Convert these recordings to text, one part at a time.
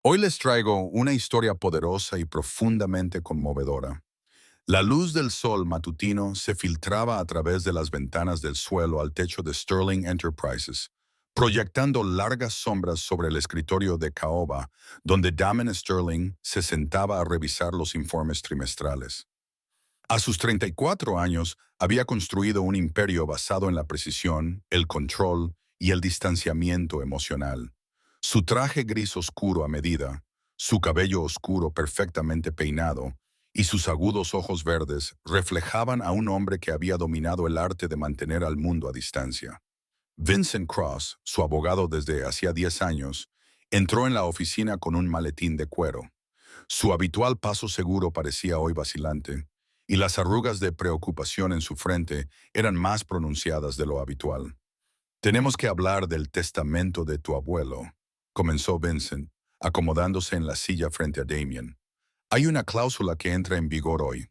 Hoy les traigo una historia poderosa y profundamente conmovedora. La luz del sol matutino se filtraba a través de las ventanas del suelo al techo de Sterling Enterprises, proyectando largas sombras sobre el escritorio de caoba, donde Damon Sterling se sentaba a revisar los informes trimestrales. A sus 34 años, había construido un imperio basado en la precisión, el control y el distanciamiento emocional. Su traje gris oscuro a medida, su cabello oscuro perfectamente peinado y sus agudos ojos verdes reflejaban a un hombre que había dominado el arte de mantener al mundo a distancia. Vincent Cross, su abogado desde hacía 10 años, entró en la oficina con un maletín de cuero. Su habitual paso seguro parecía hoy vacilante, y las arrugas de preocupación en su frente eran más pronunciadas de lo habitual. «Tenemos que hablar del testamento de tu abuelo», comenzó Vincent, acomodándose en la silla frente a Damien. «Hay una cláusula que entra en vigor hoy».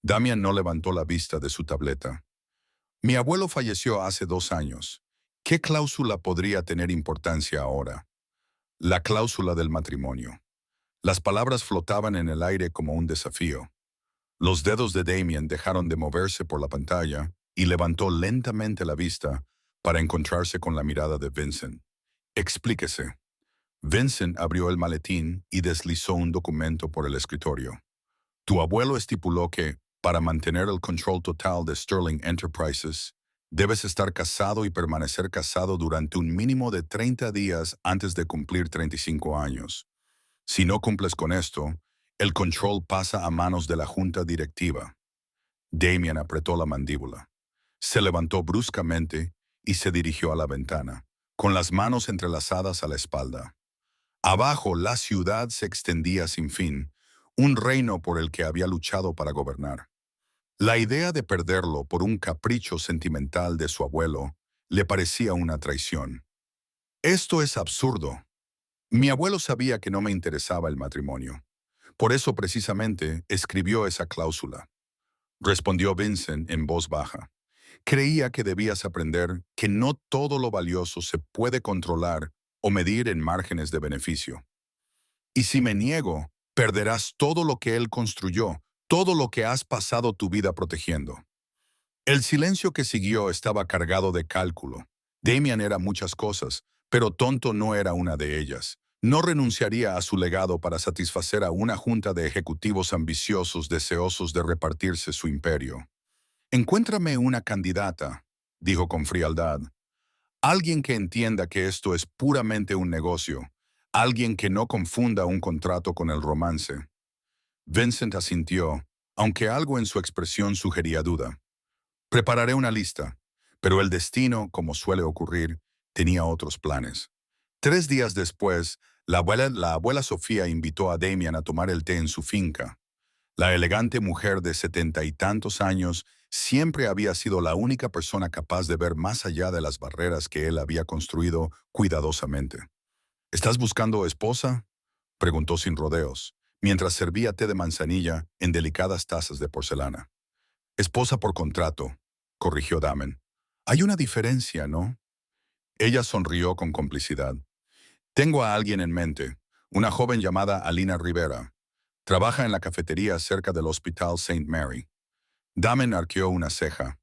Damien no levantó la vista de su tableta. «Mi abuelo falleció hace 2 años. ¿Qué cláusula podría tener importancia ahora?» «La cláusula del matrimonio». Las palabras flotaban en el aire como un desafío. Los dedos de Damien dejaron de moverse por la pantalla y levantó lentamente la vista para encontrarse con la mirada de Vincent. «Explíquese». Vincent abrió el maletín y deslizó un documento por el escritorio. «Tu abuelo estipuló que, para mantener el control total de Sterling Enterprises, debes estar casado y permanecer casado durante un mínimo de 30 días antes de cumplir 35 años. Si no cumples con esto, el control pasa a manos de la junta directiva». Damien apretó la mandíbula. Se levantó bruscamente y se dirigió a la ventana, con las manos entrelazadas a la espalda. Abajo la ciudad se extendía sin fin, un reino por el que había luchado para gobernar. La idea de perderlo por un capricho sentimental de su abuelo le parecía una traición. «Esto es absurdo. Mi abuelo sabía que no me interesaba el matrimonio. Por eso precisamente escribió esa cláusula», respondió Vincent en voz baja. «Creía que debías aprender que no todo lo valioso se puede controlar o medir en márgenes de beneficio. Y si me niego, perderás todo lo que él construyó, todo lo que has pasado tu vida protegiendo». El silencio que siguió estaba cargado de cálculo. Damien era muchas cosas, pero tonto no era una de ellas. No renunciaría a su legado para satisfacer a una junta de ejecutivos ambiciosos deseosos de repartirse su imperio. «Encuéntrame una candidata», dijo con frialdad. «Alguien que entienda que esto es puramente un negocio. Alguien que no confunda un contrato con el romance». Vincent asintió, aunque algo en su expresión sugería duda. «Prepararé una lista», pero el destino, como suele ocurrir, tenía otros planes. 3 días después, la abuela Sofía invitó a Damien a tomar el té en su finca. La elegante mujer de 70 y tantos años siempre había sido la única persona capaz de ver más allá de las barreras que él había construido cuidadosamente. «¿Estás buscando esposa?», preguntó sin rodeos, mientras servía té de manzanilla en delicadas tazas de porcelana. «Esposa por contrato», corrigió Damon. «Hay una diferencia, ¿no?». Ella sonrió con complicidad. «Tengo a alguien en mente, una joven llamada Alina Rivera. Trabaja en la cafetería cerca del Hospital St. Mary». Damon arqueó una ceja.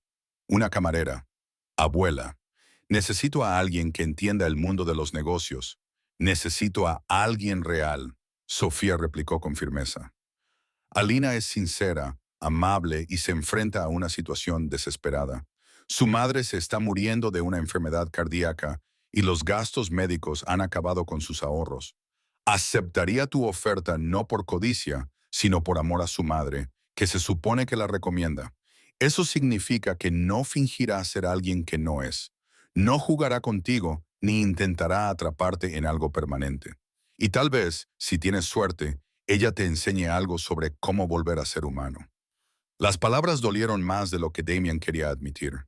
«Una camarera. Abuela. Necesito a alguien que entienda el mundo de los negocios. Necesito a alguien real», Sofía replicó con firmeza. «Alina es sincera, amable y se enfrenta a una situación desesperada. Su madre se está muriendo de una enfermedad cardíaca y los gastos médicos han acabado con sus ahorros. Aceptaría tu oferta no por codicia, sino por amor a su madre, que se supone que la recomienda. Eso significa que no fingirá ser alguien que no es. No jugará contigo ni intentará atraparte en algo permanente. Y tal vez, si tienes suerte, ella te enseñe algo sobre cómo volver a ser humano». Las palabras dolieron más de lo que Damien quería admitir.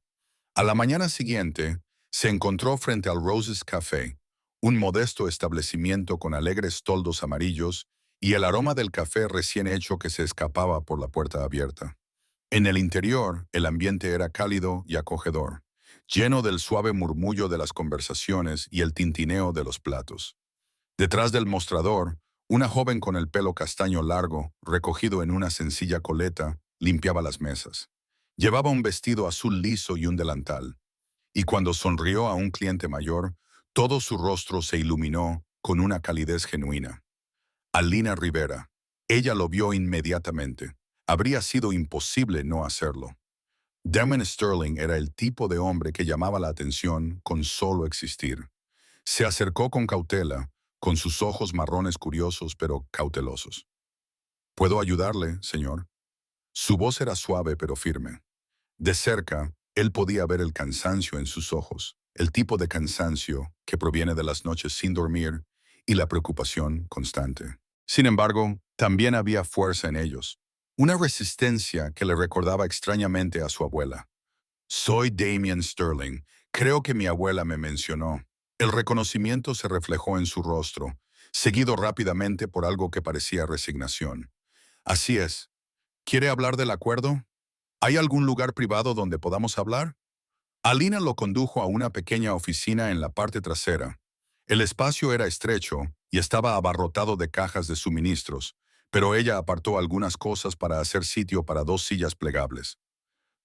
A la mañana siguiente, se encontró frente al Roses Café, un modesto establecimiento con alegres toldos amarillos y el aroma del café recién hecho que se escapaba por la puerta abierta. En el interior, el ambiente era cálido y acogedor, lleno del suave murmullo de las conversaciones y el tintineo de los platos. Detrás del mostrador, una joven con el pelo castaño largo, recogido en una sencilla coleta, limpiaba las mesas. Llevaba un vestido azul liso y un delantal, y cuando sonrió a un cliente mayor, todo su rostro se iluminó con una calidez genuina. Alina Rivera. Ella lo vio inmediatamente. Habría sido imposible no hacerlo. Damon Sterling era el tipo de hombre que llamaba la atención con solo existir. Se acercó con cautela, con sus ojos marrones curiosos pero cautelosos. «¿Puedo ayudarle, señor?» Su voz era suave pero firme. De cerca, él podía ver el cansancio en sus ojos, el tipo de cansancio que proviene de las noches sin dormir y la preocupación constante. Sin embargo, también había fuerza en ellos, una resistencia que le recordaba extrañamente a su abuela. «Soy Damien Sterling. Creo que mi abuela me mencionó». El reconocimiento se reflejó en su rostro, seguido rápidamente por algo que parecía resignación. «Así es. ¿Quiere hablar del acuerdo? ¿Hay algún lugar privado donde podamos hablar?» Alina lo condujo a una pequeña oficina en la parte trasera. El espacio era estrecho y estaba abarrotado de cajas de suministros, pero ella apartó algunas cosas para hacer sitio para dos sillas plegables.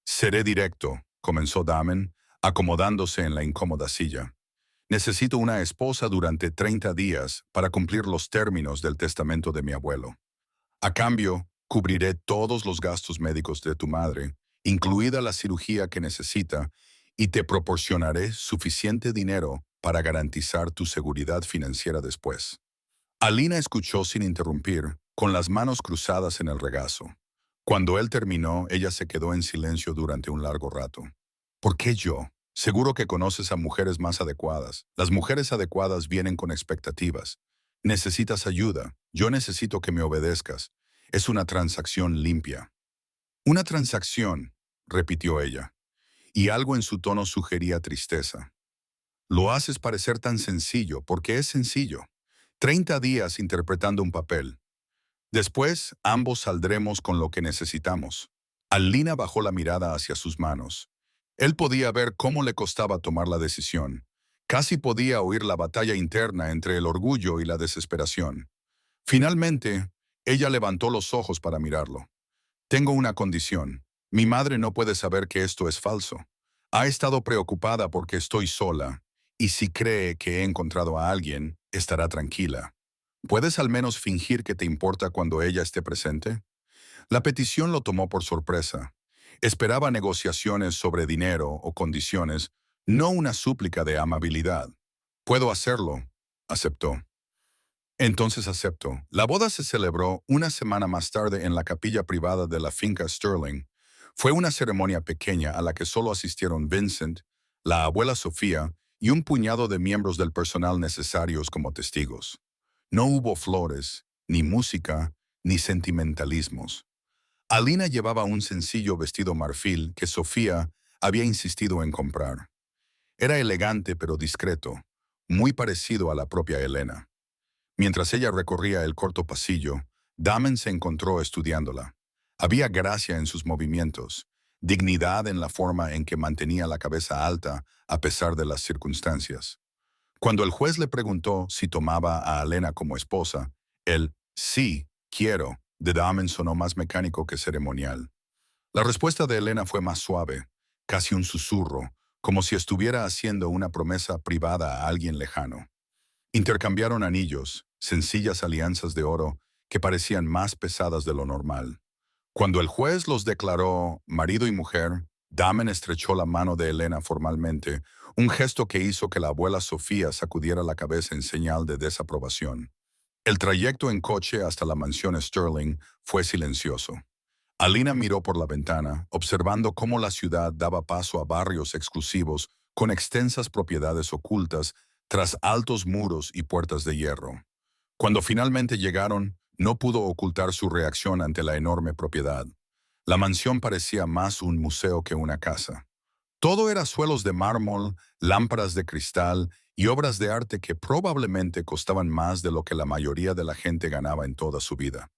«Seré directo», comenzó Damon, acomodándose en la incómoda silla. «Necesito una esposa durante 30 días para cumplir los términos del testamento de mi abuelo. A cambio, cubriré todos los gastos médicos de tu madre, incluida la cirugía que necesita, y te proporcionaré suficiente dinero para garantizar tu seguridad financiera después». Alina escuchó sin interrumpir, con las manos cruzadas en el regazo. Cuando él terminó, ella se quedó en silencio durante un largo rato. «¿Por qué yo? Seguro que conoces a mujeres más adecuadas. Las mujeres adecuadas vienen con expectativas. Necesitas ayuda. Yo necesito que me obedezcas. Es una transacción limpia». «Una transacción», repitió ella, y algo en su tono sugería tristeza. «Lo haces parecer tan sencillo, porque es sencillo. 30 días interpretando un papel. Después, ambos saldremos con lo que necesitamos». Alina bajó la mirada hacia sus manos. Él podía ver cómo le costaba tomar la decisión. Casi podía oír la batalla interna entre el orgullo y la desesperación. Finalmente, ella levantó los ojos para mirarlo. «Tengo una condición. Mi madre no puede saber que esto es falso. Ha estado preocupada porque estoy sola, y si cree que he encontrado a alguien, estará tranquila. ¿Puedes al menos fingir que te importa cuando ella esté presente?» La petición lo tomó por sorpresa. Esperaba negociaciones sobre dinero o condiciones, no una súplica de amabilidad. «Puedo hacerlo», aceptó. «Entonces acepto». La boda se celebró una semana más tarde en la capilla privada de la finca Sterling. Fue una ceremonia pequeña a la que solo asistieron Vincent, la abuela Sofía y un puñado de miembros del personal necesarios como testigos. No hubo flores, ni música, ni sentimentalismos. Alina llevaba un sencillo vestido marfil que Sofía había insistido en comprar. Era elegante pero discreto, muy parecido a la propia Elena. Mientras ella recorría el corto pasillo, Damon se encontró estudiándola. Había gracia en sus movimientos, dignidad en la forma en que mantenía la cabeza alta a pesar de las circunstancias. Cuando el juez le preguntó si tomaba a Elena como esposa, el «sí, quiero» de Damon sonó más mecánico que ceremonial. La respuesta de Elena fue más suave, casi un susurro, como si estuviera haciendo una promesa privada a alguien lejano. Intercambiaron anillos, sencillas alianzas de oro que parecían más pesadas de lo normal. Cuando el juez los declaró marido y mujer, Damon estrechó la mano de Elena formalmente, un gesto que hizo que la abuela Sofía sacudiera la cabeza en señal de desaprobación. El trayecto en coche hasta la mansión Sterling fue silencioso. Alina miró por la ventana, observando cómo la ciudad daba paso a barrios exclusivos con extensas propiedades ocultas tras altos muros y puertas de hierro. Cuando finalmente llegaron, no pudo ocultar su reacción ante la enorme propiedad. La mansión parecía más un museo que una casa. Todo era suelos de mármol, lámparas de cristal y obras de arte que probablemente costaban más de lo que la mayoría de la gente ganaba en toda su vida.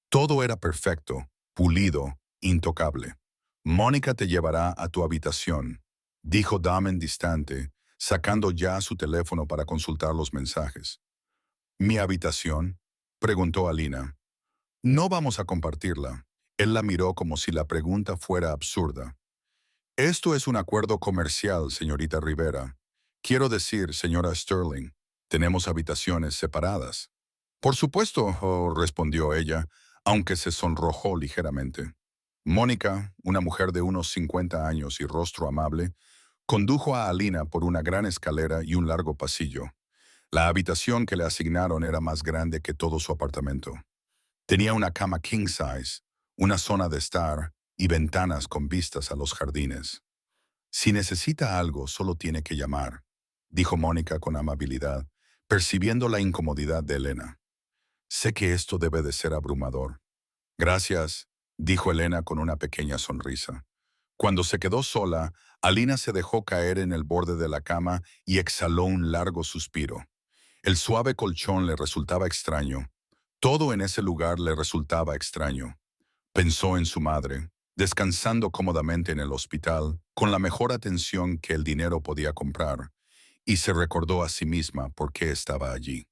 Todo era perfecto, pulido, intocable. «Mónica te llevará a tu habitación», dijo Damon distante, sacando ya su teléfono para consultar los mensajes. ¿Mi habitación?, preguntó Alina. No vamos a compartirla. Él la miró como si la pregunta fuera absurda. Esto es un acuerdo comercial, señorita Rivera. Quiero decir, señora Sterling, tenemos habitaciones separadas. Por supuesto, respondió ella, aunque se sonrojó ligeramente. Mónica, una mujer de unos 50 años y rostro amable, condujo a Alina por una gran escalera y un largo pasillo. La habitación que le asignaron era más grande que todo su apartamento. Tenía una cama king size, una zona de estar y ventanas con vistas a los jardines. Si necesita algo, solo tiene que llamar, dijo Mónica con amabilidad, percibiendo la incomodidad de Elena. Sé que esto debe de ser abrumador. Gracias, dijo Elena con una pequeña sonrisa. Cuando se quedó sola, Alina se dejó caer en el borde de la cama y exhaló un largo suspiro. El suave colchón le resultaba extraño. Todo en ese lugar le resultaba extraño. Pensó en su madre, descansando cómodamente en el hospital, con la mejor atención que el dinero podía comprar, y se recordó a sí misma por qué estaba allí.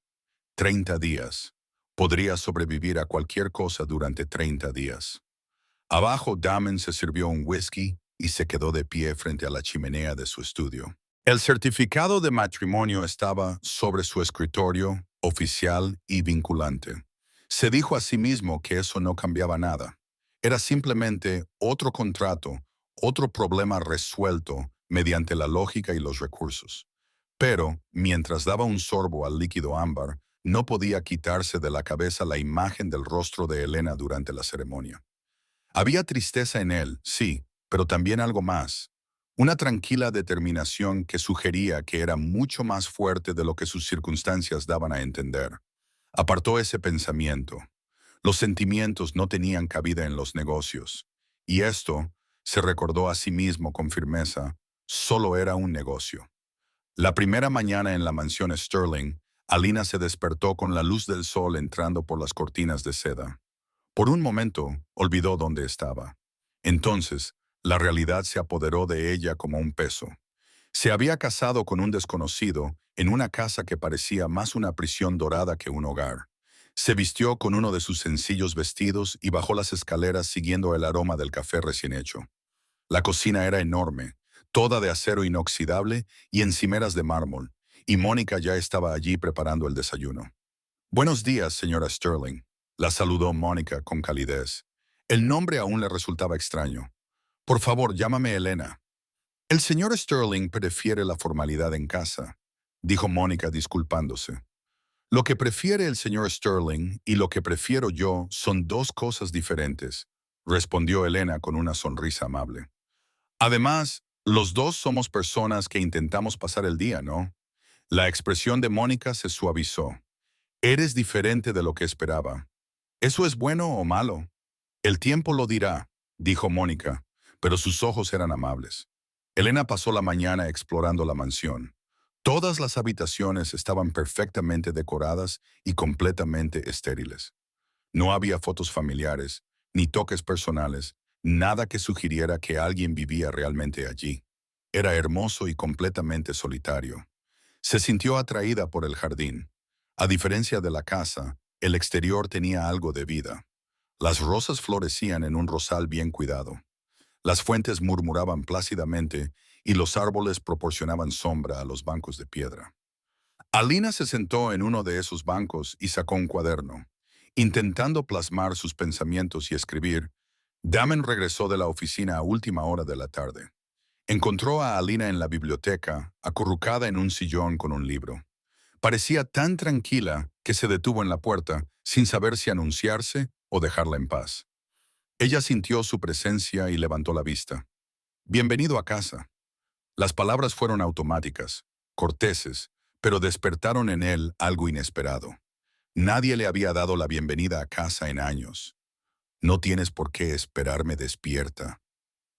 30 días. Podría sobrevivir a cualquier cosa durante 30 días. Abajo, Damon se sirvió un whisky y se quedó de pie frente a la chimenea de su estudio. El certificado de matrimonio estaba sobre su escritorio, oficial y vinculante. Se dijo a sí mismo que eso no cambiaba nada. Era simplemente otro contrato, otro problema resuelto mediante la lógica y los recursos. Pero, mientras daba un sorbo al líquido ámbar, no podía quitarse de la cabeza la imagen del rostro de Elena durante la ceremonia. Había tristeza en él, sí, pero también algo más. Una tranquila determinación que sugería que era mucho más fuerte de lo que sus circunstancias daban a entender. Apartó ese pensamiento. Los sentimientos no tenían cabida en los negocios. Y esto, se recordó a sí mismo con firmeza, solo era un negocio. La primera mañana en la mansión Sterling, Alina se despertó con la luz del sol entrando por las cortinas de seda. Por un momento, olvidó dónde estaba. Entonces, la realidad se apoderó de ella como un peso. Se había casado con un desconocido en una casa que parecía más una prisión dorada que un hogar. Se vistió con uno de sus sencillos vestidos y bajó las escaleras siguiendo el aroma del café recién hecho. La cocina era enorme, toda de acero inoxidable y encimeras de mármol, y Mónica ya estaba allí preparando el desayuno. Buenos días, señora Sterling. La saludó Mónica con calidez. El nombre aún le resultaba extraño. Por favor, llámame Elena. El señor Sterling prefiere la formalidad en casa, dijo Mónica disculpándose. Lo que prefiere el señor Sterling y lo que prefiero yo son dos cosas diferentes, respondió Elena con una sonrisa amable. Además, los dos somos personas que intentamos pasar el día, ¿no? La expresión de Mónica se suavizó. Eres diferente de lo que esperaba. ¿Eso es bueno o malo? El tiempo lo dirá, dijo Mónica, pero sus ojos eran amables. Elena pasó la mañana explorando la mansión. Todas las habitaciones estaban perfectamente decoradas y completamente estériles. No había fotos familiares, ni toques personales, nada que sugiriera que alguien vivía realmente allí. Era hermoso y completamente solitario. Se sintió atraída por el jardín. A diferencia de la casa, el exterior tenía algo de vida. Las rosas florecían en un rosal bien cuidado. Las fuentes murmuraban plácidamente y los árboles proporcionaban sombra a los bancos de piedra. Alina se sentó en uno de esos bancos y sacó un cuaderno. Intentando plasmar sus pensamientos y escribir, Damon regresó de la oficina a última hora de la tarde. Encontró a Alina en la biblioteca, acurrucada en un sillón con un libro. Parecía tan tranquila que se detuvo en la puerta, sin saber si anunciarse o dejarla en paz. Ella sintió su presencia y levantó la vista. Bienvenido a casa. Las palabras fueron automáticas, corteses, pero despertaron en él algo inesperado. Nadie le había dado la bienvenida a casa en años. No tienes por qué esperarme despierta,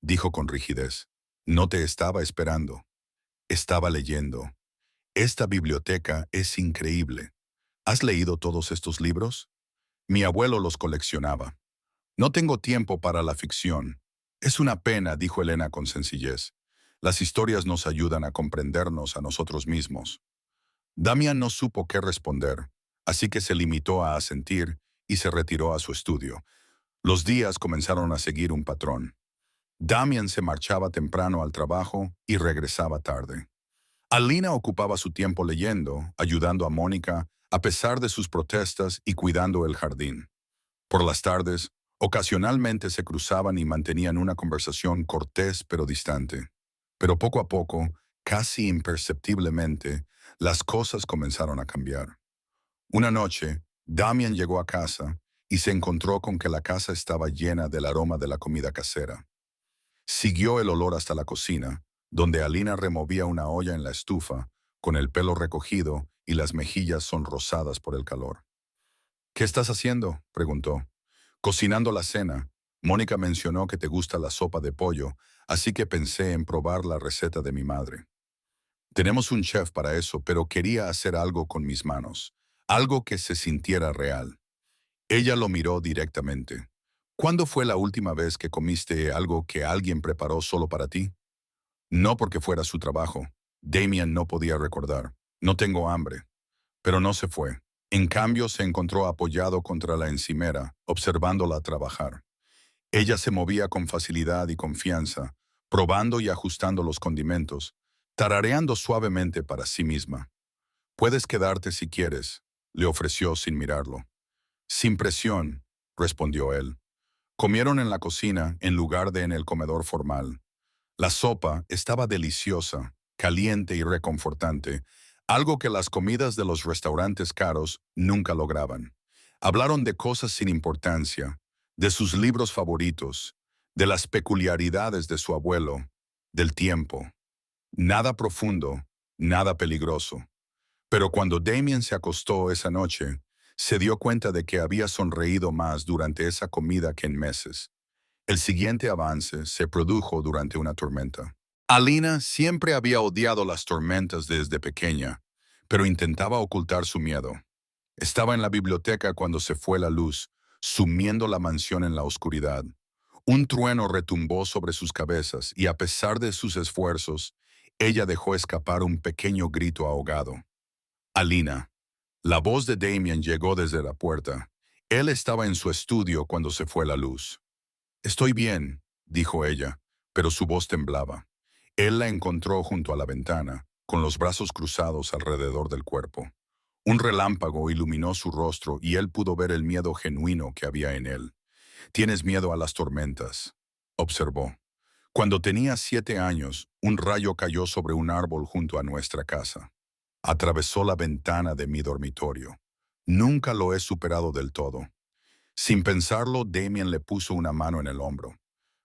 dijo con rigidez. No te estaba esperando. Estaba leyendo. Esta biblioteca es increíble. ¿Has leído todos estos libros? Mi abuelo los coleccionaba. No tengo tiempo para la ficción. Es una pena, dijo Elena con sencillez. Las historias nos ayudan a comprendernos a nosotros mismos. Damian no supo qué responder, así que se limitó a asentir y se retiró a su estudio. Los días comenzaron a seguir un patrón. Damian se marchaba temprano al trabajo y regresaba tarde. Alina ocupaba su tiempo leyendo, ayudando a Mónica, a pesar de sus protestas y cuidando el jardín. Por las tardes, ocasionalmente se cruzaban y mantenían una conversación cortés pero distante. Pero poco a poco, casi imperceptiblemente, las cosas comenzaron a cambiar. Una noche, Damian llegó a casa y se encontró con que la casa estaba llena del aroma de la comida casera. Siguió el olor hasta la cocina, donde Alina removía una olla en la estufa, con el pelo recogido y las mejillas sonrosadas por el calor. ¿Qué estás haciendo?, preguntó. Cocinando la cena. Mónica mencionó que te gusta la sopa de pollo, así que pensé en probar la receta de mi madre. Tenemos un chef para eso, pero quería hacer algo con mis manos, algo que se sintiera real. Ella lo miró directamente. ¿Cuándo fue la última vez que comiste algo que alguien preparó solo para ti? No porque fuera su trabajo. Damian no podía recordar. No tengo hambre. Pero no se fue. En cambio, se encontró apoyado contra la encimera, observándola trabajar. Ella se movía con facilidad y confianza, probando y ajustando los condimentos, tarareando suavemente para sí misma. «Puedes quedarte si quieres», le ofreció sin mirarlo. «Sin presión», respondió él. Comieron en la cocina en lugar de en el comedor formal. La sopa estaba deliciosa, caliente y reconfortante, algo que las comidas de los restaurantes caros nunca lograban. Hablaron de cosas sin importancia, de sus libros favoritos, de las peculiaridades de su abuelo, del tiempo. Nada profundo, nada peligroso. Pero cuando Damian se acostó esa noche, se dio cuenta de que había sonreído más durante esa comida que en meses. El siguiente avance se produjo durante una tormenta. Alina siempre había odiado las tormentas desde pequeña, pero intentaba ocultar su miedo. Estaba en la biblioteca cuando se fue la luz, sumiendo la mansión en la oscuridad. Un trueno retumbó sobre sus cabezas y a pesar de sus esfuerzos, ella dejó escapar un pequeño grito ahogado. Alina. La voz de Damian llegó desde la puerta. Él estaba en su estudio cuando se fue la luz. «Estoy bien», dijo ella, pero su voz temblaba. Él la encontró junto a la ventana, con los brazos cruzados alrededor del cuerpo. Un relámpago iluminó su rostro y él pudo ver el miedo genuino que había en él. «Tienes miedo a las tormentas», observó. «Cuando tenía 7 años, un rayo cayó sobre un árbol junto a nuestra casa. Atravesó la ventana de mi dormitorio. Nunca lo he superado del todo». Sin pensarlo, Damian le puso una mano en el hombro.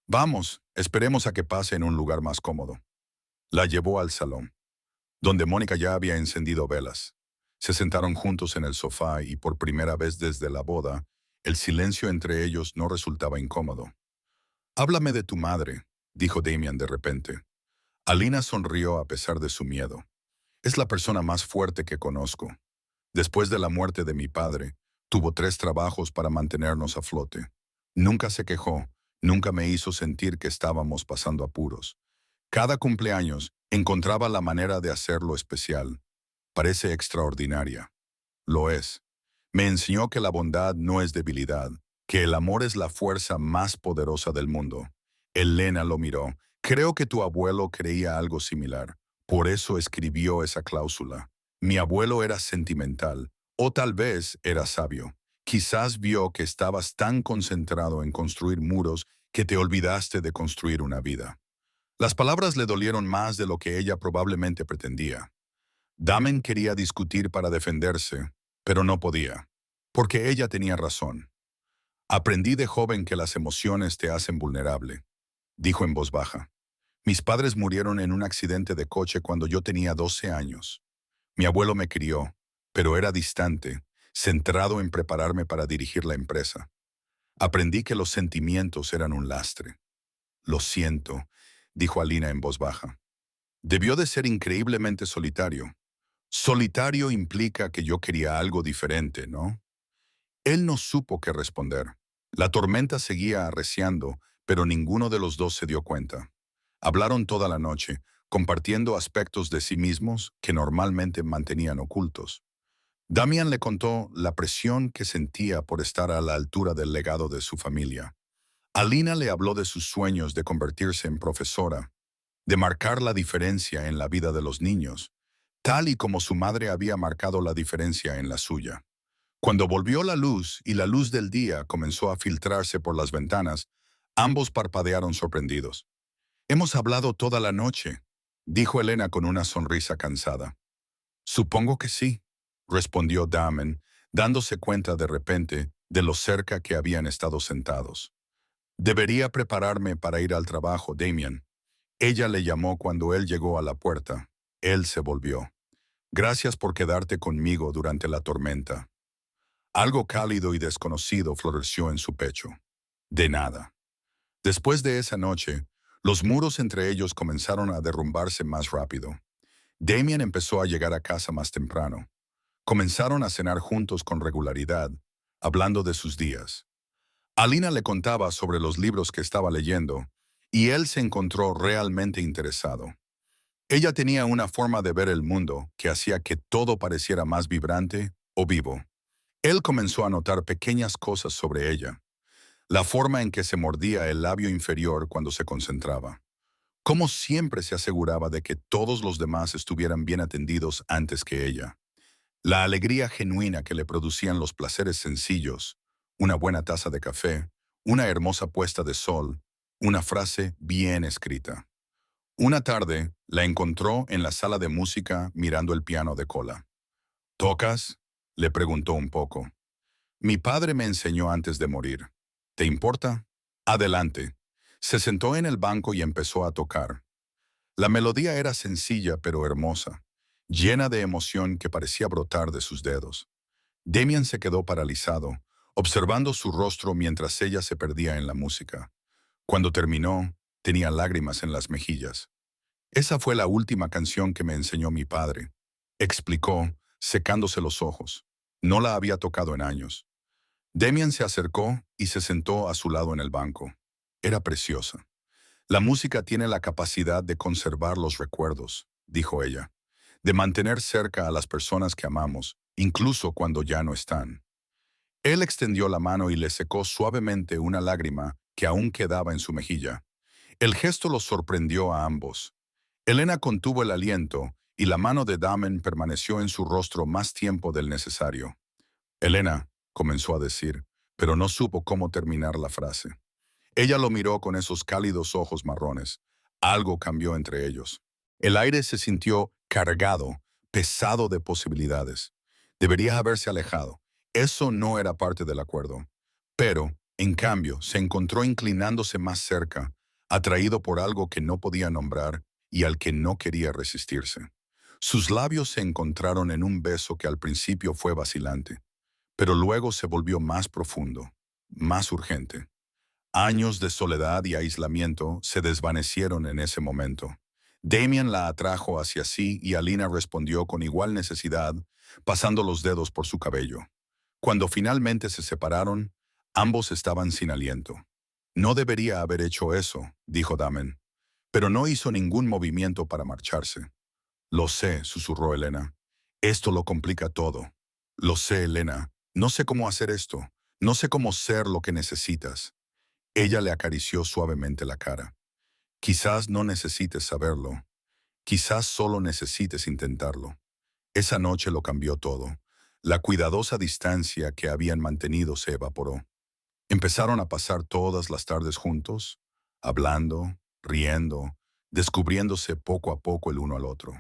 «Vamos, esperemos a que pase en un lugar más cómodo». La llevó al salón, donde Mónica ya había encendido velas. Se sentaron juntos en el sofá y por primera vez desde la boda, el silencio entre ellos no resultaba incómodo. «Háblame de tu madre», dijo Damian de repente. Alina sonrió a pesar de su miedo. «Es la persona más fuerte que conozco. Después de la muerte de mi padre, tuvo 3 trabajos para mantenernos a flote. Nunca se quejó, nunca me hizo sentir que estábamos pasando apuros. Cada cumpleaños encontraba la manera de hacerlo especial. Parece extraordinaria. Lo es. Me enseñó que la bondad no es debilidad, que el amor es la fuerza más poderosa del mundo». Elena lo miró. «Creo que tu abuelo creía algo similar. Por eso escribió esa cláusula. Mi abuelo era sentimental, o tal vez era sabio. Quizás vio que estabas tan concentrado en construir muros que te olvidaste de construir una vida». Las palabras le dolieron más de lo que ella probablemente pretendía. Damen quería discutir para defenderse, pero no podía, porque ella tenía razón. «Aprendí de joven que las emociones te hacen vulnerable», dijo en voz baja. «Mis padres murieron en un accidente de coche cuando yo tenía 12 años. Mi abuelo me crió, pero era distante, centrado en prepararme para dirigir la empresa. Aprendí que los sentimientos eran un lastre». «Lo siento», dijo Alina en voz baja. «Debió de ser increíblemente solitario». «Solitario implica que yo quería algo diferente, ¿no?». Él no supo qué responder. La tormenta seguía arreciando, pero ninguno de los dos se dio cuenta. Hablaron toda la noche, compartiendo aspectos de sí mismos que normalmente mantenían ocultos. Damian le contó la presión que sentía por estar a la altura del legado de su familia. Alina le habló de sus sueños de convertirse en profesora, de marcar la diferencia en la vida de los niños, tal y como su madre había marcado la diferencia en la suya. Cuando volvió la luz y la luz del día comenzó a filtrarse por las ventanas, ambos parpadearon sorprendidos. «Hemos hablado toda la noche», dijo Elena con una sonrisa cansada. «Supongo que sí», respondió Damon, dándose cuenta de repente de lo cerca que habían estado sentados. «Debería prepararme para ir al trabajo, Damian». Ella le llamó cuando él llegó a la puerta. Él se volvió. «Gracias por quedarte conmigo durante la tormenta». Algo cálido y desconocido floreció en su pecho. «De nada». Después de esa noche, los muros entre ellos comenzaron a derrumbarse más rápido. Damian empezó a llegar a casa más temprano. Comenzaron a cenar juntos con regularidad, hablando de sus días. Alina le contaba sobre los libros que estaba leyendo, y él se encontró realmente interesado. Ella tenía una forma de ver el mundo que hacía que todo pareciera más vibrante o vivo. Él comenzó a notar pequeñas cosas sobre ella. La forma en que se mordía el labio inferior cuando se concentraba. Cómo siempre se aseguraba de que todos los demás estuvieran bien atendidos antes que ella. La alegría genuina que le producían los placeres sencillos, una buena taza de café, una hermosa puesta de sol, una frase bien escrita. Una tarde, la encontró en la sala de música mirando el piano de cola. «¿Tocas?», le preguntó un poco. «Mi padre me enseñó antes de morir. ¿Te importa?». «Adelante». Se sentó en el banco y empezó a tocar. La melodía era sencilla pero hermosa, llena de emoción que parecía brotar de sus dedos. Damian se quedó paralizado, observando su rostro mientras ella se perdía en la música. Cuando terminó, tenía lágrimas en las mejillas. «Esa fue la última canción que me enseñó mi padre», explicó, secándose los ojos. No la había tocado en años. Damian se acercó y se sentó a su lado en el banco. Era preciosa. «La música tiene la capacidad de conservar los recuerdos», dijo ella, «de mantener cerca a las personas que amamos, incluso cuando ya no están». Él extendió la mano y le secó suavemente una lágrima que aún quedaba en su mejilla. El gesto los sorprendió a ambos. Elena contuvo el aliento y la mano de Damon permaneció en su rostro más tiempo del necesario. «Elena», comenzó a decir, pero no supo cómo terminar la frase. Ella lo miró con esos cálidos ojos marrones. Algo cambió entre ellos. El aire se sintió cargado, pesado de posibilidades. Debería haberse alejado. Eso no era parte del acuerdo. Pero, en cambio, se encontró inclinándose más cerca, atraído por algo que no podía nombrar y al que no quería resistirse. Sus labios se encontraron en un beso que al principio fue vacilante, pero luego se volvió más profundo, más urgente. Años de soledad y aislamiento se desvanecieron en ese momento. Damian la atrajo hacia sí y Alina respondió con igual necesidad, pasando los dedos por su cabello. Cuando finalmente se separaron, ambos estaban sin aliento. «No debería haber hecho eso», dijo Damon, pero no hizo ningún movimiento para marcharse. «Lo sé», susurró Elena. «Esto lo complica todo». «Lo sé, Elena. No sé cómo hacer esto. No sé cómo ser lo que necesitas». Ella le acarició suavemente la cara. «Quizás no necesites saberlo. Quizás solo necesites intentarlo». Esa noche lo cambió todo. La cuidadosa distancia que habían mantenido se evaporó. Empezaron a pasar todas las tardes juntos, hablando, riendo, descubriéndose poco a poco el uno al otro.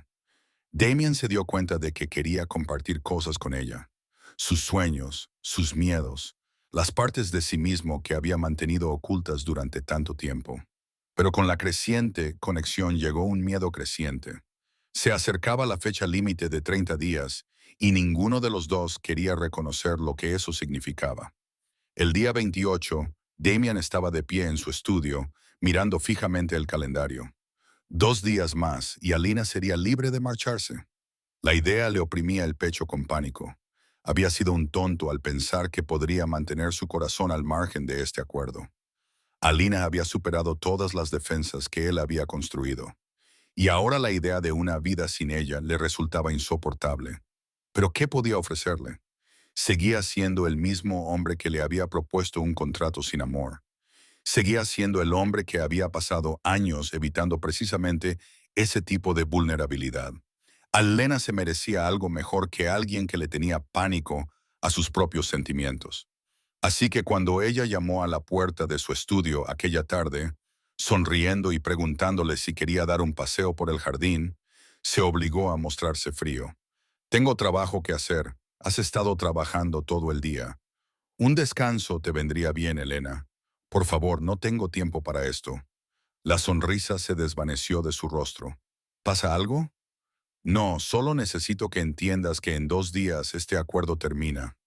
Damian se dio cuenta de que quería compartir cosas con ella. Sus sueños, sus miedos, las partes de sí mismo que había mantenido ocultas durante tanto tiempo. Pero con la creciente conexión llegó un miedo creciente. Se acercaba la fecha límite de 30 días y ninguno de los dos quería reconocer lo que eso significaba. El día 28, Damian estaba de pie en su estudio, mirando fijamente el calendario. 2 días más y Alina sería libre de marcharse. La idea le oprimía el pecho con pánico. Había sido un tonto al pensar que podría mantener su corazón al margen de este acuerdo. Alina había superado todas las defensas que él había construido, y ahora la idea de una vida sin ella le resultaba insoportable. Pero ¿qué podía ofrecerle? Seguía siendo el mismo hombre que le había propuesto un contrato sin amor. Seguía siendo el hombre que había pasado años evitando precisamente ese tipo de vulnerabilidad. Alena se merecía algo mejor que alguien que le tenía pánico a sus propios sentimientos. Así que cuando ella llamó a la puerta de su estudio aquella tarde, sonriendo y preguntándole si quería dar un paseo por el jardín, se obligó a mostrarse frío. Tengo trabajo que hacer. Has estado trabajando todo el día. Un descanso te vendría bien, Elena. Por favor, no tengo tiempo para esto. La sonrisa se desvaneció de su rostro. ¿Pasa algo? No, solo necesito que entiendas que en 2 días este acuerdo termina.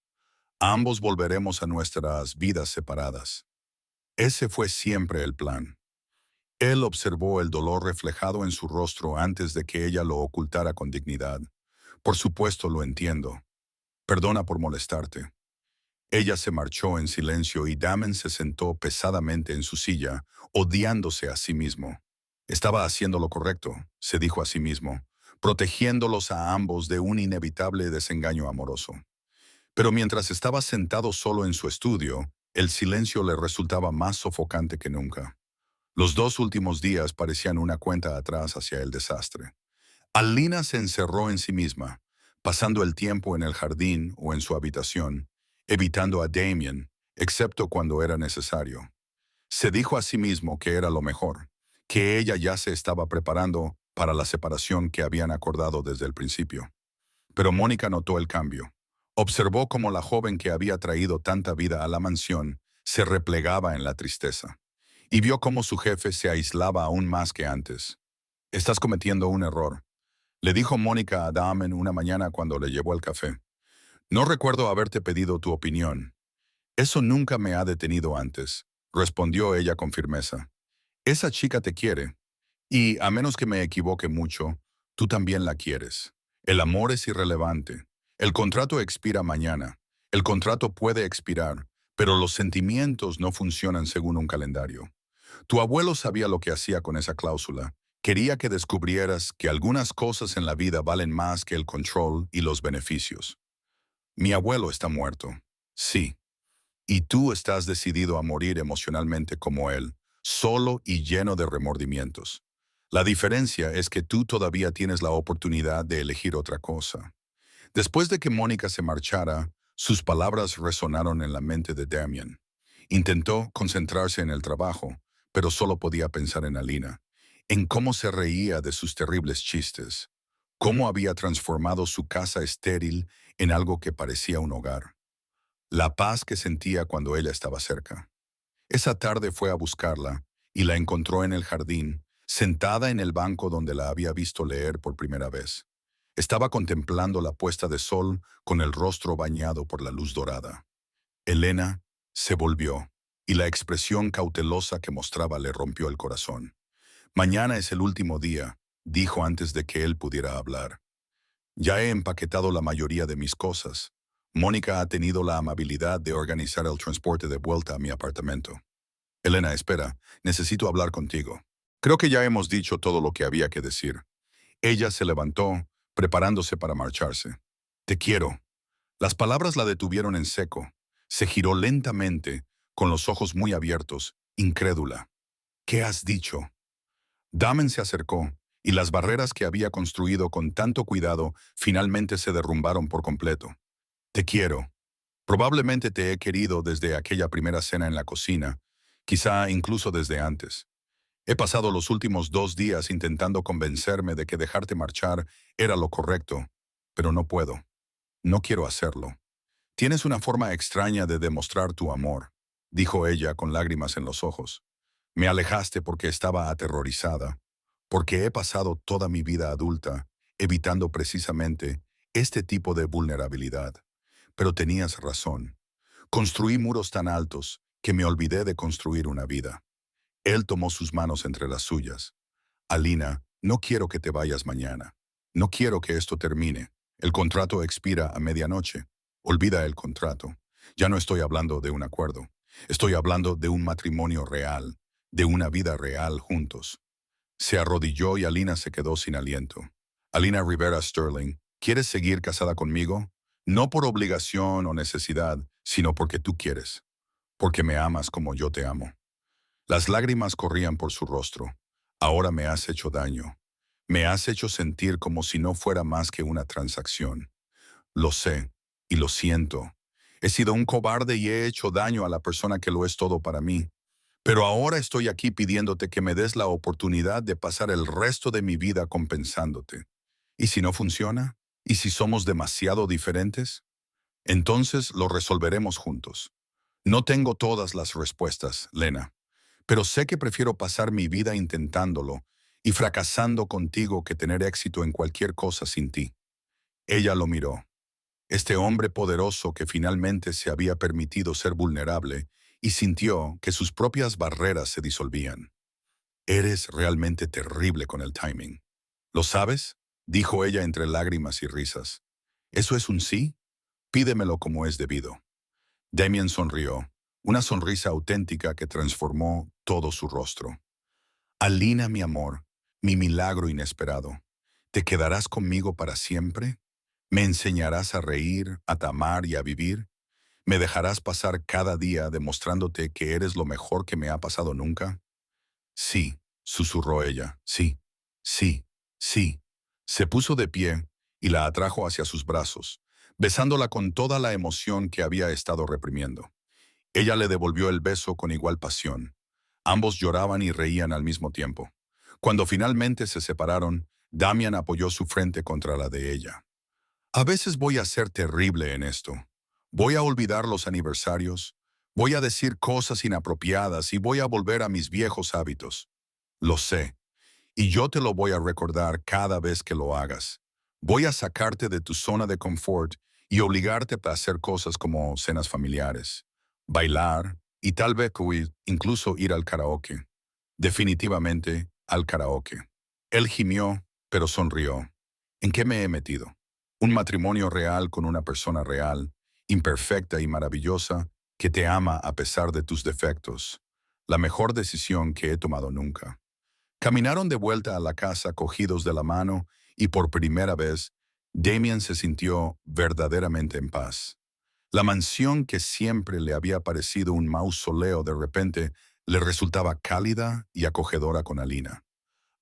Ambos volveremos a nuestras vidas separadas. Ese fue siempre el plan. Él observó el dolor reflejado en su rostro antes de que ella lo ocultara con dignidad. Por supuesto lo entiendo. Perdona por molestarte. Ella se marchó en silencio y Damon se sentó pesadamente en su silla, odiándose a sí mismo. Estaba haciendo lo correcto, se dijo a sí mismo, protegiéndolos a ambos de un inevitable desengaño amoroso. Pero mientras estaba sentado solo en su estudio, el silencio le resultaba más sofocante que nunca. Los 2 últimos días parecían una cuenta atrás hacia el desastre. Alina se encerró en sí misma, pasando el tiempo en el jardín o en su habitación, evitando a Damien, excepto cuando era necesario. Se dijo a sí mismo que era lo mejor, que ella ya se estaba preparando para la separación que habían acordado desde el principio. Pero Mónica notó el cambio. Observó cómo la joven que había traído tanta vida a la mansión se replegaba en la tristeza, y vio cómo su jefe se aislaba aún más que antes. Estás cometiendo un error, le dijo Mónica a Damon una mañana cuando le llevó el café. No recuerdo haberte pedido tu opinión. Eso nunca me ha detenido antes, respondió ella con firmeza. Esa chica te quiere, y a menos que me equivoque mucho, tú también la quieres. El amor es irrelevante. El contrato expira mañana. El contrato puede expirar, pero los sentimientos no funcionan según un calendario. Tu abuelo sabía lo que hacía con esa cláusula. Quería que descubrieras que algunas cosas en la vida valen más que el control y los beneficios. Mi abuelo está muerto. Sí. Y tú estás decidido a morir emocionalmente como él, solo y lleno de remordimientos. La diferencia es que tú todavía tienes la oportunidad de elegir otra cosa. Después de que Mónica se marchara, sus palabras resonaron en la mente de Damien. Intentó concentrarse en el trabajo, pero solo podía pensar en Alina, en cómo se reía de sus terribles chistes, cómo había transformado su casa estéril en algo que parecía un hogar, la paz que sentía cuando ella estaba cerca. Esa tarde fue a buscarla y la encontró en el jardín, sentada en el banco donde la había visto leer por primera vez. Estaba contemplando la puesta de sol con el rostro bañado por la luz dorada. Elena se volvió, y la expresión cautelosa que mostraba le rompió el corazón. Mañana es el último día, dijo antes de que él pudiera hablar. Ya he empaquetado la mayoría de mis cosas. Mónica ha tenido la amabilidad de organizar el transporte de vuelta a mi apartamento. Elena, espera, necesito hablar contigo. Creo que ya hemos dicho todo lo que había que decir. Ella se levantó, preparándose para marcharse. Te quiero. Las palabras la detuvieron en seco. Se giró lentamente, con los ojos muy abiertos, incrédula. ¿Qué has dicho? Damen se acercó, y las barreras que había construido con tanto cuidado finalmente se derrumbaron por completo. Te quiero. Probablemente te he querido desde aquella primera cena en la cocina, quizá incluso desde antes. He pasado los últimos 2 días intentando convencerme de que dejarte marchar era lo correcto, pero no puedo. No quiero hacerlo. Tienes una forma extraña de demostrar tu amor, dijo ella con lágrimas en los ojos. Me alejaste porque estaba aterrorizada, porque he pasado toda mi vida adulta evitando precisamente este tipo de vulnerabilidad. Pero tenías razón. Construí muros tan altos que me olvidé de construir una vida. Él tomó sus manos entre las suyas. Alina, no quiero que te vayas mañana. No quiero que esto termine. El contrato expira a medianoche. Olvida el contrato. Ya no estoy hablando de un acuerdo. Estoy hablando de un matrimonio real, de una vida real juntos. Se arrodilló y Alina se quedó sin aliento. Alina Rivera Sterling, ¿Quieres seguir casada conmigo? No por obligación o necesidad, sino porque tú quieres, porque me amas como yo te amo. Las lágrimas corrían por su rostro. Ahora me has hecho daño. Me has hecho sentir como si no fuera más que una transacción. Lo sé y lo siento. He sido un cobarde y he hecho daño a la persona que lo es todo para mí. Pero ahora estoy aquí pidiéndote que me des la oportunidad de pasar el resto de mi vida compensándote. ¿Y si no funciona? ¿Y si somos demasiado diferentes? Entonces lo resolveremos juntos. No tengo todas las respuestas, Lena, pero sé que prefiero pasar mi vida intentándolo y fracasando contigo que tener éxito en cualquier cosa sin ti. Ella lo miró. Este hombre poderoso que finalmente se había permitido ser vulnerable y sintió que sus propias barreras se disolvían. Eres realmente terrible con el timing. ¿Lo sabes? Dijo ella entre lágrimas y risas. ¿Eso es un sí? Pídemelo como es debido. Damien sonrió, una sonrisa auténtica que transformó todo su rostro. Alina, mi amor, mi milagro inesperado, ¿te quedarás conmigo para siempre? ¿Me enseñarás a reír, a amar y a vivir? ¿Me dejarás pasar cada día demostrándote que eres lo mejor que me ha pasado nunca? Sí, susurró ella, sí, sí, sí. Se puso de pie y la atrajo hacia sus brazos, besándola con toda la emoción que había estado reprimiendo. Ella le devolvió el beso con igual pasión. Ambos lloraban y reían al mismo tiempo. Cuando finalmente se separaron, Damian apoyó su frente contra la de ella. A veces voy a ser terrible en esto. Voy a olvidar los aniversarios, voy a decir cosas inapropiadas y voy a volver a mis viejos hábitos. Lo sé, y yo te lo voy a recordar cada vez que lo hagas. Voy a sacarte de tu zona de confort y obligarte a hacer cosas como cenas familiares, bailar y tal vez incluso ir al karaoke. Definitivamente al karaoke. Él gimió, pero sonrió. ¿En qué me he metido? Un matrimonio real con una persona real, imperfecta y maravillosa, que te ama a pesar de tus defectos. La mejor decisión que he tomado nunca. Caminaron de vuelta a la casa cogidos de la mano y por primera vez, Damien se sintió verdaderamente en paz. La mansión que siempre le había parecido un mausoleo de repente le resultaba cálida y acogedora con Alina.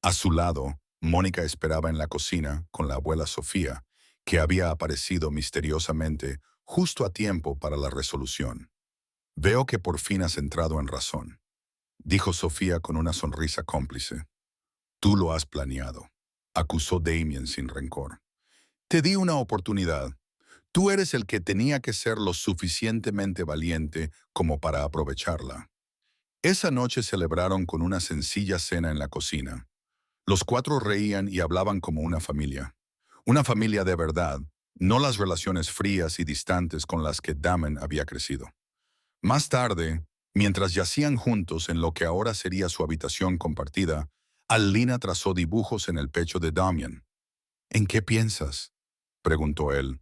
A su lado, Mónica esperaba en la cocina con la abuela Sofía, que había aparecido misteriosamente justo a tiempo para la resolución. Veo que por fin has entrado en razón, dijo Sofía con una sonrisa cómplice. Tú lo has planeado, acusó Damien sin rencor. Te di una oportunidad. Tú eres el que tenía que ser lo suficientemente valiente como para aprovecharla. Esa noche celebraron con una sencilla cena en la cocina. Los cuatro reían y hablaban como una familia. Una familia de verdad, no las relaciones frías y distantes con las que Damon había crecido. Más tarde, mientras yacían juntos en lo que ahora sería su habitación compartida, Alina trazó dibujos en el pecho de Damian. ¿En qué piensas?, preguntó él.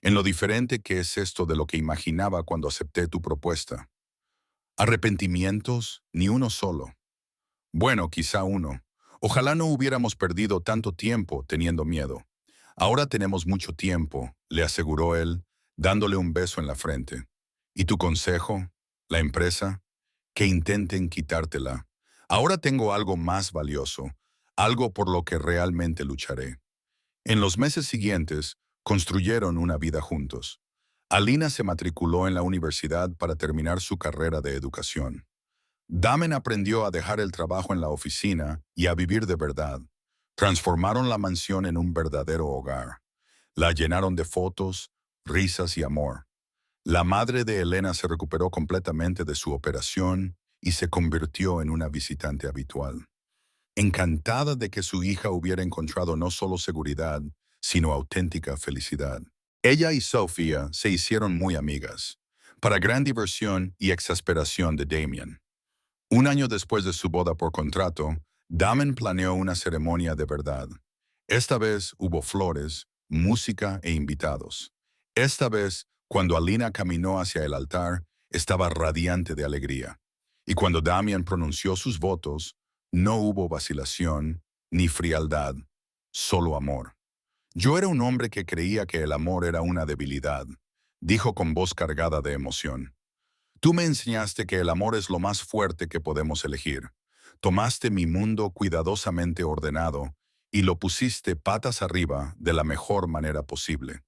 En lo diferente que es esto de lo que imaginaba cuando acepté tu propuesta. ¿Arrepentimientos? Ni uno solo. Bueno, quizá uno. Ojalá no hubiéramos perdido tanto tiempo teniendo miedo. Ahora tenemos mucho tiempo, le aseguró él, dándole un beso en la frente. ¿Y tu consejo? ¿La empresa? Que intenten quitártela. Ahora tengo algo más valioso, algo por lo que realmente lucharé. En los meses siguientes, construyeron una vida juntos. Alina se matriculó en la universidad para terminar su carrera de educación. Damen aprendió a dejar el trabajo en la oficina y a vivir de verdad. Transformaron la mansión en un verdadero hogar. La llenaron de fotos, risas y amor. La madre de Elena se recuperó completamente de su operación y se convirtió en una visitante habitual. Encantada de que su hija hubiera encontrado no solo seguridad, sino auténtica felicidad. Ella y Sofía se hicieron muy amigas, para gran diversión y exasperación de Damien. Un año después de su boda por contrato, Damon planeó una ceremonia de verdad. Esta vez hubo flores, música e invitados. Esta vez, cuando Alina caminó hacia el altar, estaba radiante de alegría. Y cuando Damian pronunció sus votos, no hubo vacilación ni frialdad, solo amor. Yo era un hombre que creía que el amor era una debilidad, dijo con voz cargada de emoción. Tú me enseñaste que el amor es lo más fuerte que podemos elegir. Tomaste mi mundo cuidadosamente ordenado y lo pusiste patas arriba de la mejor manera posible.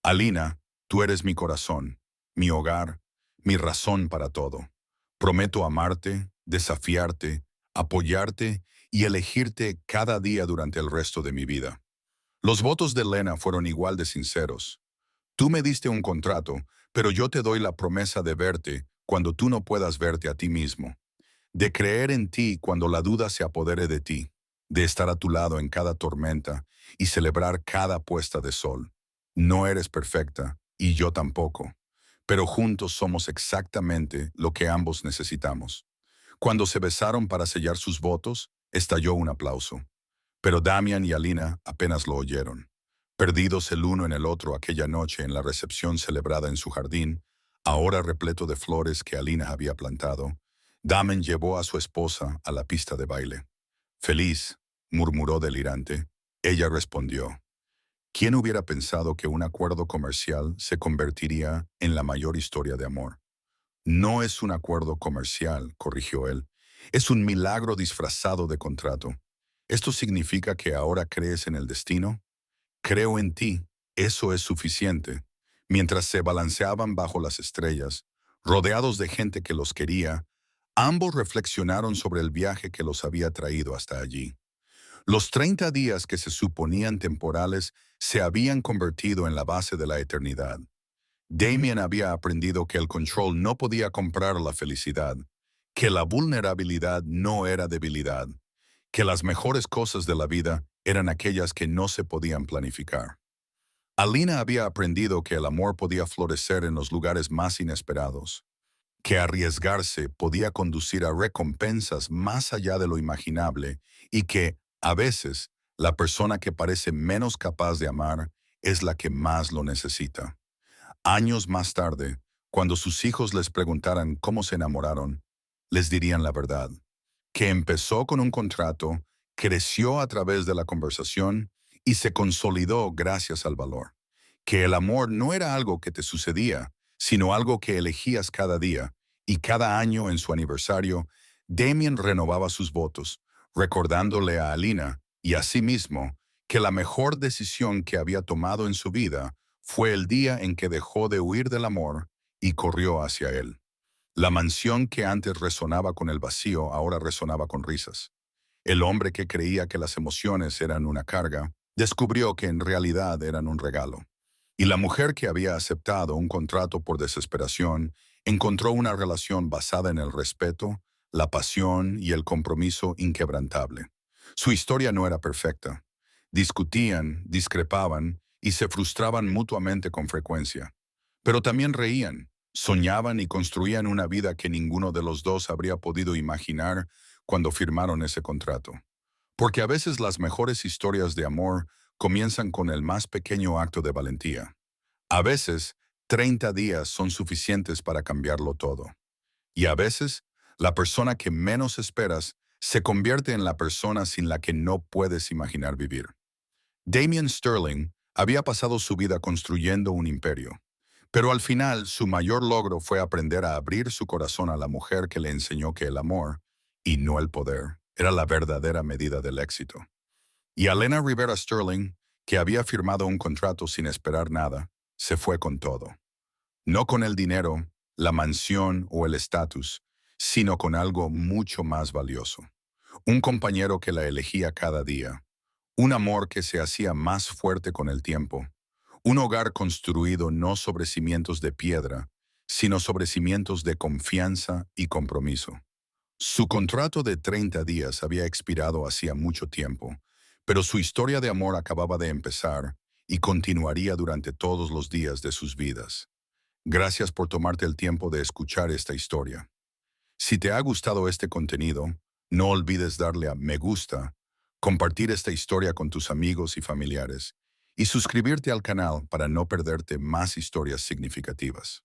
Alina, tú eres mi corazón, mi hogar, mi razón para todo. Prometo amarte, desafiarte, apoyarte y elegirte cada día durante el resto de mi vida. Los votos de Lena fueron igual de sinceros. Tú me diste un contrato, pero yo te doy la promesa de verte cuando tú no puedas verte a ti mismo, de creer en ti cuando la duda se apodere de ti, de estar a tu lado en cada tormenta y celebrar cada puesta de sol. No eres perfecta, y yo tampoco, pero juntos somos exactamente lo que ambos necesitamos. Cuando se besaron para sellar sus votos, estalló un aplauso. Pero Damian y Alina apenas lo oyeron. Perdidos el uno en el otro aquella noche en la recepción celebrada en su jardín, ahora repleto de flores que Alina había plantado, Damian llevó a su esposa a la pista de baile. Feliz, murmuró delirante. Ella respondió. ¿Quién hubiera pensado que un acuerdo comercial se convertiría en la mayor historia de amor? No es un acuerdo comercial, corrigió él. Es un milagro disfrazado de contrato. ¿Esto significa que ahora crees en el destino? Creo en ti. Eso es suficiente. Mientras se balanceaban bajo las estrellas, rodeados de gente que los quería, ambos reflexionaron sobre el viaje que los había traído hasta allí. Los 30 días que se suponían temporales se habían convertido en la base de la eternidad. Damien había aprendido que el control no podía comprar la felicidad, que la vulnerabilidad no era debilidad, que las mejores cosas de la vida eran aquellas que no se podían planificar. Alina había aprendido que el amor podía florecer en los lugares más inesperados, que arriesgarse podía conducir a recompensas más allá de lo imaginable y que, a veces, la persona que parece menos capaz de amar es la que más lo necesita. Años más tarde, cuando sus hijos les preguntaran cómo se enamoraron, les dirían la verdad, que empezó con un contrato, creció a través de la conversación y se consolidó gracias al valor. Que el amor no era algo que te sucedía, sino algo que elegías cada día, y cada año en su aniversario, Damien renovaba sus votos, recordándole a Alina y a sí mismo que la mejor decisión que había tomado en su vida fue el día en que dejó de huir del amor y corrió hacia él. La mansión que antes resonaba con el vacío ahora resonaba con risas. El hombre que creía que las emociones eran una carga, descubrió que en realidad eran un regalo. Y la mujer que había aceptado un contrato por desesperación, encontró una relación basada en el respeto, la pasión y el compromiso inquebrantable. Su historia no era perfecta. Discutían, discrepaban y se frustraban mutuamente con frecuencia. Pero también reían, soñaban y construían una vida que ninguno de los dos habría podido imaginar cuando firmaron ese contrato. Porque a veces las mejores historias de amor comienzan con el más pequeño acto de valentía. A veces, 30 días son suficientes para cambiarlo todo. Y a veces, la persona que menos esperas se convierte en la persona sin la que no puedes imaginar vivir. Damien Sterling había pasado su vida construyendo un imperio, pero al final su mayor logro fue aprender a abrir su corazón a la mujer que le enseñó que el amor, y no el poder, era la verdadera medida del éxito. Y Elena Rivera Sterling, que había firmado un contrato sin esperar nada, se fue con todo. No con el dinero, la mansión o el estatus, sino con algo mucho más valioso. Un compañero que la elegía cada día. Un amor que se hacía más fuerte con el tiempo. Un hogar construido no sobre cimientos de piedra, sino sobre cimientos de confianza y compromiso. Su contrato de 30 días había expirado hacía mucho tiempo, pero su historia de amor acababa de empezar y continuaría durante todos los días de sus vidas. Gracias por tomarte el tiempo de escuchar esta historia. Si te ha gustado este contenido, no olvides darle a me gusta, compartir esta historia con tus amigos y familiares y suscribirte al canal para no perderte más historias significativas.